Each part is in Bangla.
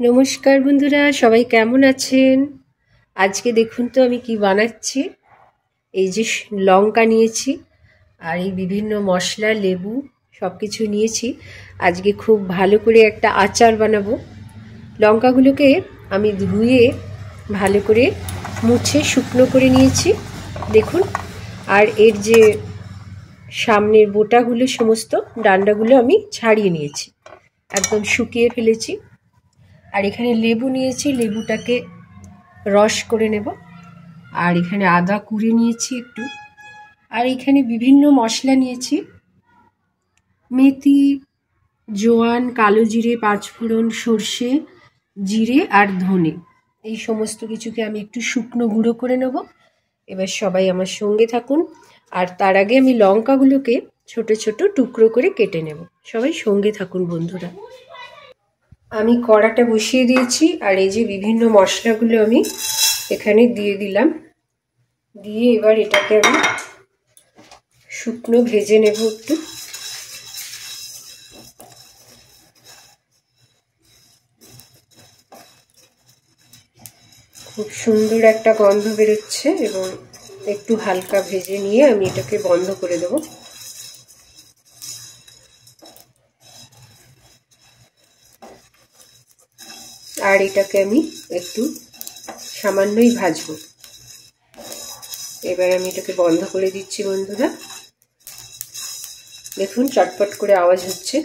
নমস্কার বন্ধুরা, সবাই কেমন আছেন? আজকে দেখুন তো আমি কি বানাচ্ছি। এই যে লঙ্কা নিয়েছি আর এই বিভিন্ন মশলা, লেবু সব কিছু নিয়েছি। আজকে খুব ভালো করে একটা আচার বানাবো। লঙ্কাগুলোকে আমি ধুয়ে ভালো করে মুছে শুকনো করে নিয়েছি দেখুন। আর এর যে সামনের বোটাগুলো, সমস্ত ডান্ডাগুলো আমি ছাড়িয়ে নিয়েছি, একদম শুকিয়ে ফেলেছি। আর এখানে লেবু নিয়েছি, লেবুটাকে রস করে নেব। আর এখানে আদা কুড়ে নিয়েছি একটু। আর এখানে বিভিন্ন মশলা নিয়েছি, মেথি, জোয়ান, কালো জিরে, পাঁচফোড়ন, সর্ষে, জিরে আর ধনে। এই সমস্ত কিছুকে আমি একটু শুকনো গুঁড়ো করে নেব। এবার সবাই আমার সঙ্গে থাকুন। আর তার আগে আমি লঙ্কাগুলোকে ছোট ছোট টুকরো করে কেটে নেব। সবাই সঙ্গে থাকুন বন্ধুরা। আমি কড়াটা বসিয়ে দিয়েছি আর এই যে বিভিন্ন মশলাগুলো আমি এখানে দিয়ে দিলাম। দিয়ে এবার এটাকে আমি শুকনো ভেজে নেব একটু। খুব সুন্দর একটা গন্ধ বেরোচ্ছে এবং একটু হালকা ভেজে নিয়ে আমি এটাকে বন্ধ করে দেব। আর এটাকে আমি একটু সামান্যই ভাজবো। এবার আমি এটাকে বন্ধ করে দিচ্ছি বন্ধুরা। দেখুন চটপট করে আওয়াজ হচ্ছে।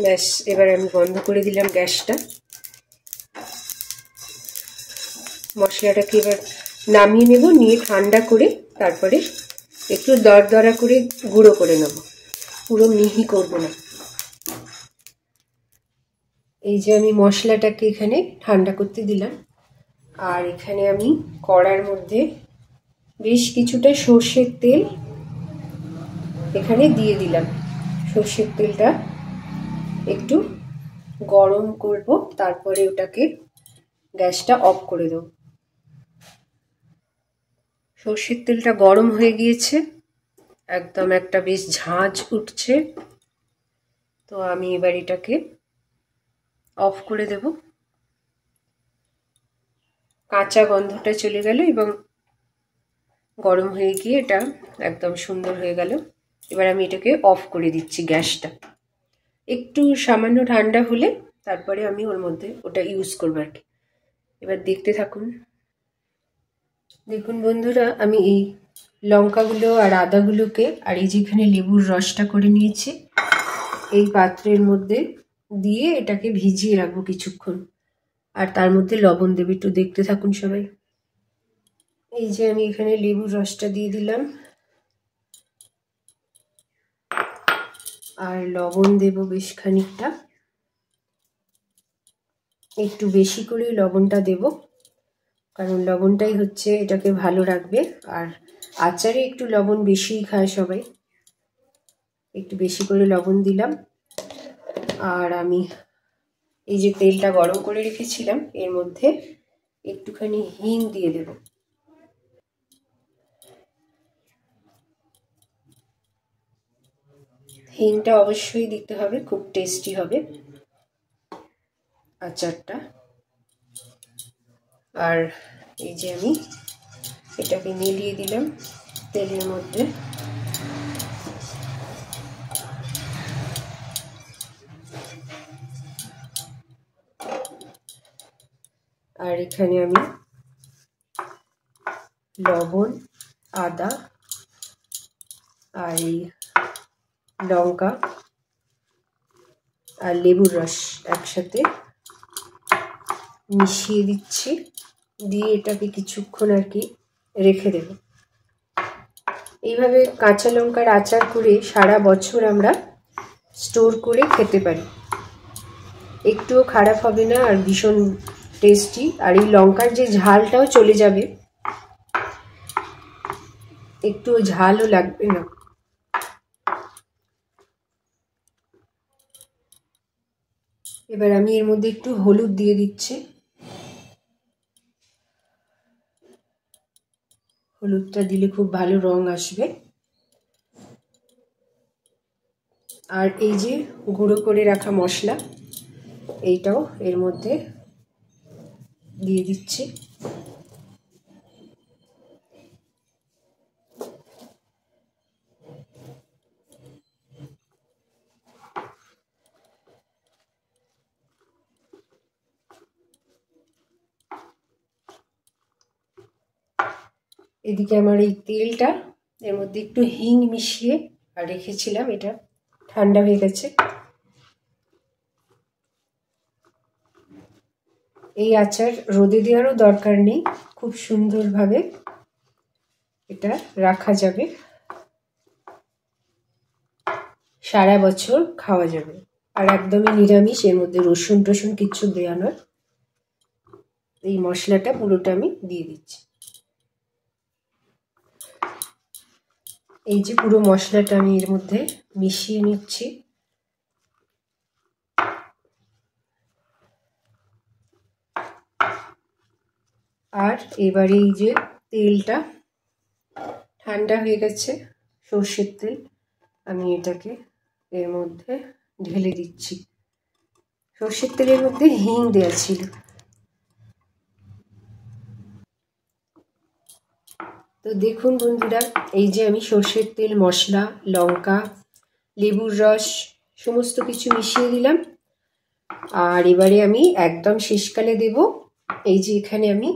ব্যাস, এবার আমি বন্ধ করে দিলাম গ্যাসটা। মশলাটাকে এবার নামিয়ে নেব, নিয়ে ঠান্ডা করে তারপরে একটু দরদরা করে গুঁড়ো করে নেব, পুরো মিহি করব না। এই যে আমি মশলাটাকে এখানে ঠান্ডা করতে দিলাম। আর এখানে আমি কড়ার মধ্যে বেশ কিছুটা সর্ষের তেল এখানে দিয়ে দিলাম। সর্ষের তেলটা একটু গরম করব, তারপরে ওটাকে গ্যাসটা অফ করে দেব। সর্ষের তেলটা গরম হয়ে গিয়েছে, একদম একটা বেশ ঝাঁঝ উঠছে। তো আমি এবার এটাকে অফ করে দেব। কাঁচা গন্ধটা চলে গেল এবং গরম হয়ে গিয়ে এটা একদম সুন্দর হয়ে গেল। এবার আমি এটাকে অফ করে দিচ্ছি গ্যাসটা। একটু সামান্য ঠান্ডা হলে তারপরে আমি ওর মধ্যে ওটা ইউজ করবো আর কি। এবার দেখতে থাকুন। দেখুন বন্ধুরা, আমি এই লঙ্কাগুলো আর আদাগুলোকে আর এই যেখানে লেবুর রসটা করে নিয়েছি এই পাত্রের মধ্যে দিয়ে এটাকে ভিজিয়ে রাখবো কিছুক্ষণ। আর তার মধ্যে লবণ দেবো, একটু দেখতে থাকুন সবাই। এই যে আমি এখানে লেবুর রসটা দিয়ে দিলাম আর লবণ দেব বেশ খানিকটা, একটু বেশি করে লবণটা দেব, কারণ লবণটাই হচ্ছে এটাকে ভালো রাখবে। আর আচারে একটু লবণ বেশিই খায় সবাই, একটু বেশি করে লবণ দিলাম। আর আমি এই যে তেলটা গরম করে রেখেছিলাম এর মধ্যে একটুখানি হিং দিয়ে দেব। হিংটা অবশ্যই দিতে হবে, খুব টেস্টি হবে আচারটা। আর এই যে আমি এটাকে মিলিয়ে দিলাম তেলের মধ্যে। আর এখানে আমি লবণ, আদা আর এই লঙ্কা আর লেবুর রস একসাথে মিশিয়ে দিচ্ছি, দিয়ে এটাকে কিছুক্ষণ আর কি রেখে দেব। এইভাবে কাঁচা লঙ্কার আচার করে সারা বছর আমরা স্টোর করে খেতে পারি, একটুও খারাপ হবে না আর ভীষণ টেস্টি। আর এই লঙ্কার যে ঝালটাও চলে যাবে, একটুও ঝালও লাগবে না। এবার আমি এর মধ্যে একটু হলুদ দিয়ে দিচ্ছি। হলুদটা দিলে খুব ভালো রং আসবে। আর এই যে গুঁড়ো করে রাখা মশলা, এইটাও এর মধ্যে দিয়ে দিচ্ছি। এদিকে আমার এই তেলটা, এর মধ্যে একটু হিং মিশিয়ে আর রেখেছিলাম, এটা ঠান্ডা হয়ে গেছে। এই আচার রোদে দেওয়ারও দরকার নেই, খুব সুন্দরভাবে এটা রাখা যাবে, সারা বছর খাওয়া যাবে। আর একদমই নিরামিষ, এর মধ্যে রসুন টসুন কিচ্ছু দেওয়া নয়। এই মশলাটা পুরোটা আমি দিয়ে দিচ্ছি। এই যে পুরো মশলাটা আমি এর মধ্যে মিশিয়ে নিচ্ছি। আর এবারে এই যে তেলটা ঠান্ডা হয়ে গেছে, সর্ষের তেল, আমি এটাকে এর মধ্যে ঢেলে দিচ্ছি। সর্ষের তেলের মধ্যে হিং দেওয়া ছিল। তো দেখুন বন্ধুরা, এই যে আমি সর্ষের তেল, মশলা, লঙ্কা, লেবুর রস সমস্ত কিছু মিশিয়ে দিলাম। আর এবারে আমি একদম শেষকালে দেব, এই যে এখানে আমি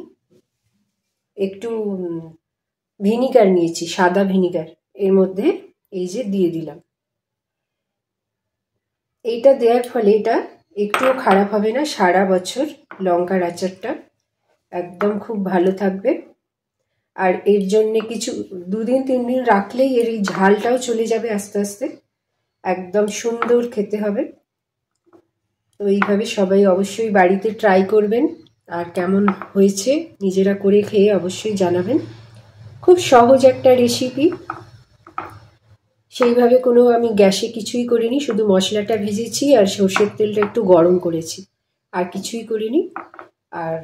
একটু ভিনিগার নিয়েছি, সাদা ভিনিগার, এর মধ্যে এই যে দিয়ে দিলাম। এইটা দেওয়ার ফলে এটা একটুও খারাপ হবে না, সারা বছর লঙ্কার আচারটা একদম খুব ভালো থাকবে। আর এর জন্যে কিছু 2 দিন 3 দিন রাখলেই এর এই ঝালটাও চলে যাবে আস্তে আস্তে, একদম সুন্দর খেতে হবে। তো এইভাবে সবাই অবশ্যই বাড়িতে ট্রাই করবেন, আর কেমন হয়েছে নিজেরা করে খেয়ে অবশ্যই জানাবেন। খুব সহজ একটা রেসিপি, সেইভাবে কোনো আমি গ্যাসে কিছুই করিনি, শুধু মশলাটা ভেজেছি আর সর্ষের তেলটা একটু গরম করেছি, আর কিছুই করিনি। আর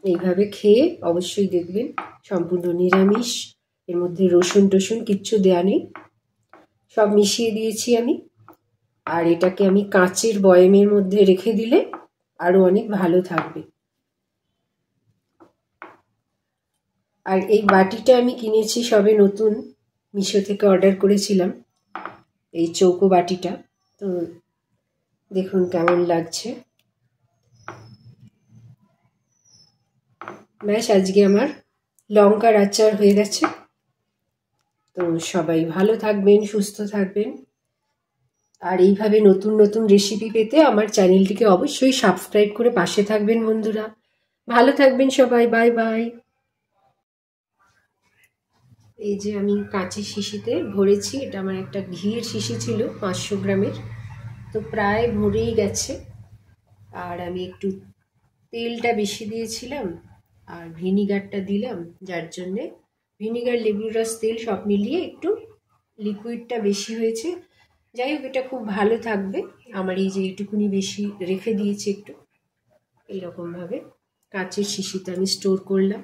এইভাবে খেয়ে অবশ্যই দেখবেন, সম্পূর্ণ নিরামিষ, এর মধ্যে রসুন টসুন কিচ্ছু দেয়া নেই, সব মিশিয়ে দিয়েছি আমি। আর এটাকে আমি কাঁচের বয়ামের মধ্যে রেখে দিলে আরও অনেক ভালো থাকবে। আর এই বাটিটা আমি কিনেছি সবে নতুন, মিশো থেকে অর্ডার করেছিলাম, এই চৌকো বাটিটা। তো দেখুন কেমন লাগছে। ব্যাস, আজকে আমার লঙ্কার আচার হয়ে গেছে। তো সবাই ভালো থাকবেন, সুস্থ থাকবেন, আর এইভাবে নতুন নতুন রেসিপি পেতে আমার চ্যানেলটিকে অবশ্যই সাবস্ক্রাইব করে পাশে থাকবেন বন্ধুরা। ভালো থাকবেন সবাই, বাই বাই। এই যে আমি কাঁচের শিশিতে ভরেছি, এটা আমার একটা ঘিয়ের শিশি ছিল 500 গ্রামের, তো প্রায় ভরেই গেছে। আর আমি একটু তেলটা বেশি দিয়েছিলাম আর ভিনিগারটা দিলাম, যার জন্যে ভিনিগার, লেবুর রস, তেল সব মিলিয়ে একটু লিকুইডটা বেশি হয়েছে। যাই হোক, এটা খুব ভালো থাকবে। আমার এই যে এইটুকুনি বেশি রেখে দিয়েছি একটু, এইরকমভাবে কাঁচের শিশিতে আমি স্টোর করলাম।